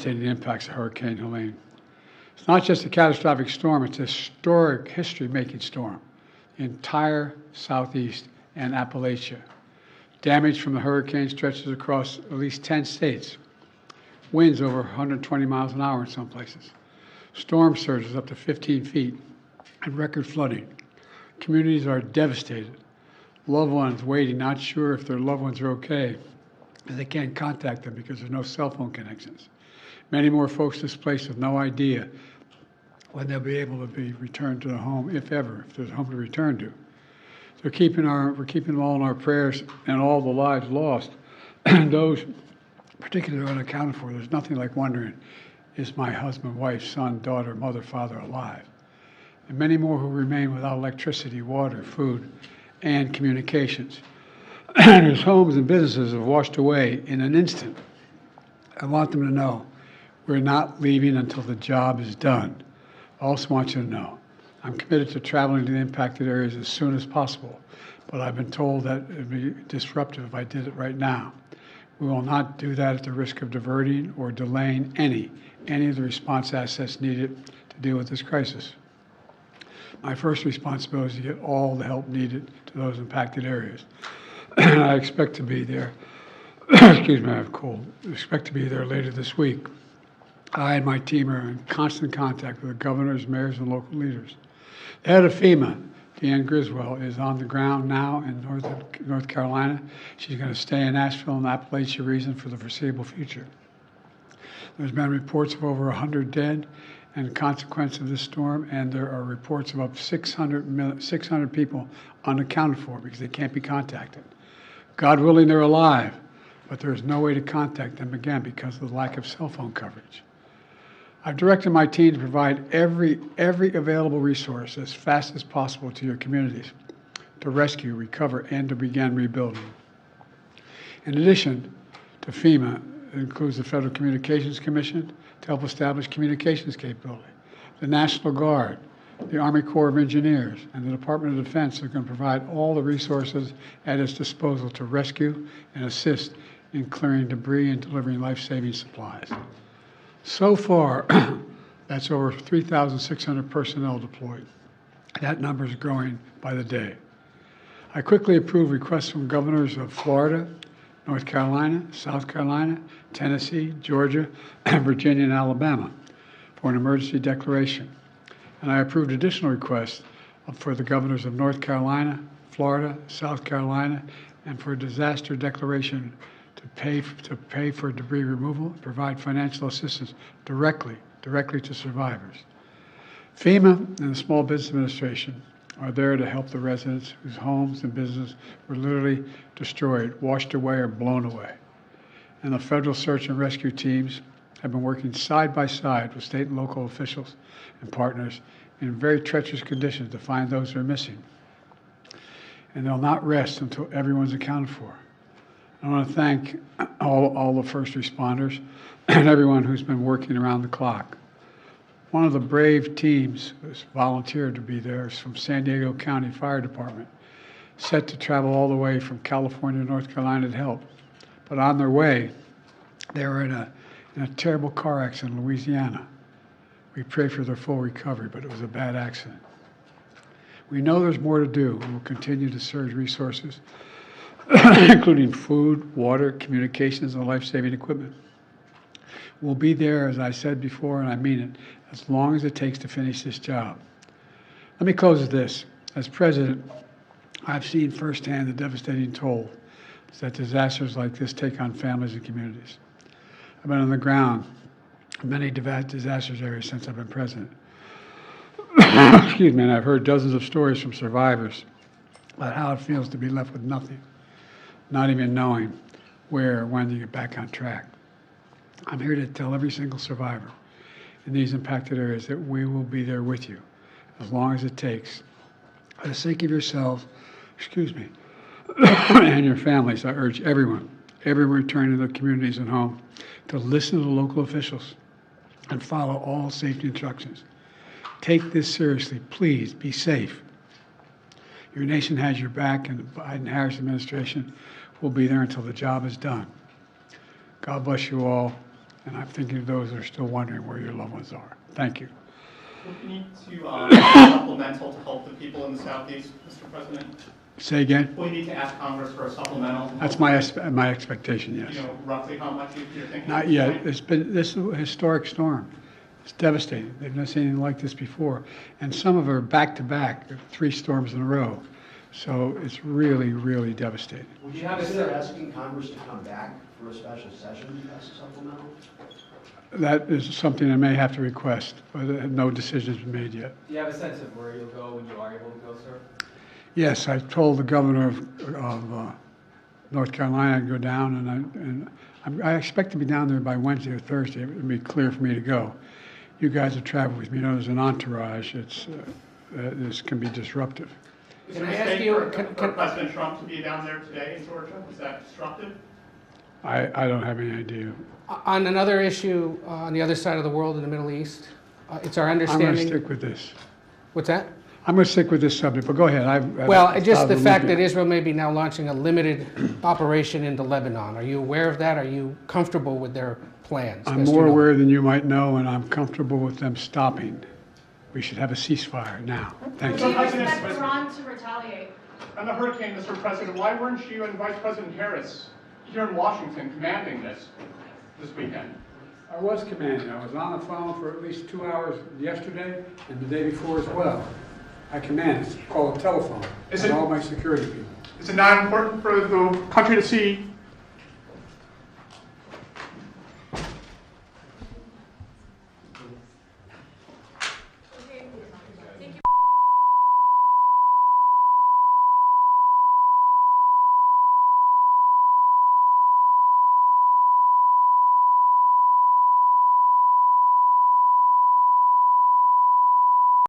devastating impacts of Hurricane Helene. It's not just a catastrophic storm, it's a historic, history-making storm. The entire Southeast and Appalachia. Damage from the hurricane stretches across at least 10 states. Winds over 120 miles an hour in some places. Storm surges up to 15 feet and record flooding. Communities are devastated. Loved ones waiting, not sure if their loved ones are okay, and they can't contact them because there's no cell phone connections. Many more folks displaced with no idea when they'll be able to be returned to the home, if ever, if there's a home to return to. So we're keeping them all in our prayers, and all the lives lost, and those particularly unaccounted for. There's nothing like wondering, is my husband, wife, son, daughter, mother, father alive? And many more who remain without electricity, water, food, and communications. And whose homes and businesses have washed away in an instant. I want them to know we're not leaving until the job is done. I also want you to know I'm committed to traveling to the impacted areas as soon as possible, but I've been told that it would be disruptive if I did it right now. We will not do that at the risk of diverting or delaying any of the response assets needed to deal with this crisis. My first responsibility is to get all the help needed to those impacted areas. And I expect to be there, excuse me, I have a cold. I expect to be there later this week. I and my team are in constant contact with the governors, mayors, and local leaders. The head of FEMA, Deanne Griswold, is on the ground now in North Carolina. She's going to stay in Asheville and the Appalachia region for the foreseeable future. There's been reports of over 100 dead and consequence of this storm, and there are reports of up to 600 people unaccounted for because they can't be contacted. God willing, they're alive, but there is no way to contact them again because of the lack of cell phone coverage. I've directed my team to provide every available resource as fast as possible to your communities to rescue, recover, and to begin rebuilding. In addition to FEMA, it includes the Federal Communications Commission to help establish communications capability, the National Guard, the Army Corps of Engineers, and the Department of Defense are going to provide all the resources at its disposal to rescue and assist in clearing debris and delivering life-saving supplies. So far, that's over 3,600 personnel deployed. That number is growing by the day. I quickly approved requests from governors of Florida, North Carolina, South Carolina, Tennessee, Georgia, Virginia, and Alabama for an emergency declaration. And I approved additional requests for the governors of North Carolina, Florida, South Carolina, and for a disaster declaration to pay for debris removal and provide financial assistance directly to survivors. FEMA and the Small Business Administration are there to help the residents whose homes and businesses were literally destroyed, washed away, or blown away. And the federal search and rescue teams have been working side by side with state and local officials and partners in very treacherous conditions to find those who are missing. And they'll not rest until everyone's accounted for. I want to thank all the first responders and everyone who's been working around the clock. One of the brave teams who's volunteered to be there is from San Diego County Fire Department, set to travel all the way from California to North Carolina to help. But on their way, they were in a terrible car accident in Louisiana. We pray for their full recovery, but it was a bad accident. We know there's more to do, and we'll continue to surge resources, including food, water, communications, and life-saving equipment. We'll be there, as I said before, and I mean it, as long as it takes to finish this job. Let me close with this. As president, I've seen firsthand the devastating toll that disasters like this take on families and communities. I've been on the ground in many disaster areas since I've been president. Excuse me, and I've heard dozens of stories from survivors about how it feels to be left with nothing, not even knowing where or when to get back on track. I'm here to tell every single survivor in these impacted areas that we will be there with you as long as it takes. For the sake of yourselves, and your families, I urge everyone returning to their communities and home to listen to the local officials and follow all safety instructions. Take this seriously. Please be safe. Your nation has your back, and the Biden-Harris administration will be there until the job is done. God bless you all. And I'm thinking of those that are still wondering where your loved ones are. Thank you. Would we need to supplemental to help the people in the Southeast, Mr. President? Say again? Will we need to ask Congress for a supplemental? That's my expectation, yes. You know, roughly how much you're thinking? Not yet. This is a historic storm. It's devastating. They've never seen anything like this before. And some of them are back-to-back, 3 storms in a row. So it's really, really devastating. Would you consider asking Congress to come back for a special session to pass a supplemental? That is something I may have to request, but no decision's been made yet. Do you have a sense of where you'll go when you are able to go, sir? Yes, I told the governor of North Carolina I'd go down, and I expect to be down there by Wednesday or Thursday. It would be clear for me to go. You guys have traveled with me. You know, there's an entourage. This can be disruptive. Is it a mistake for President Trump to be down there today in Georgia? Is that disruptive? I don't have any idea. On another issue, on the other side of the world in the Middle East, it's our I'm understanding... going to stick with this. What's that? I'm going to stick with this subject, but go ahead. Well, just the fact that Israel may be now launching a limited operation into Lebanon. Are you aware of that? Are you comfortable with their plans? I'm more aware than you might know, and I'm comfortable with them stopping. We should have a ceasefire now. Thank Do you. you expect Iran to retaliate? On the hurricane, Mr. President, why weren't you and Vice President Harris here in Washington commanding this weekend? I was commanding. I was on the phone for at least 2 hours yesterday and the day before as well. I command. It's called a telephone. Is and it- all my security people. Is it not important for the country to see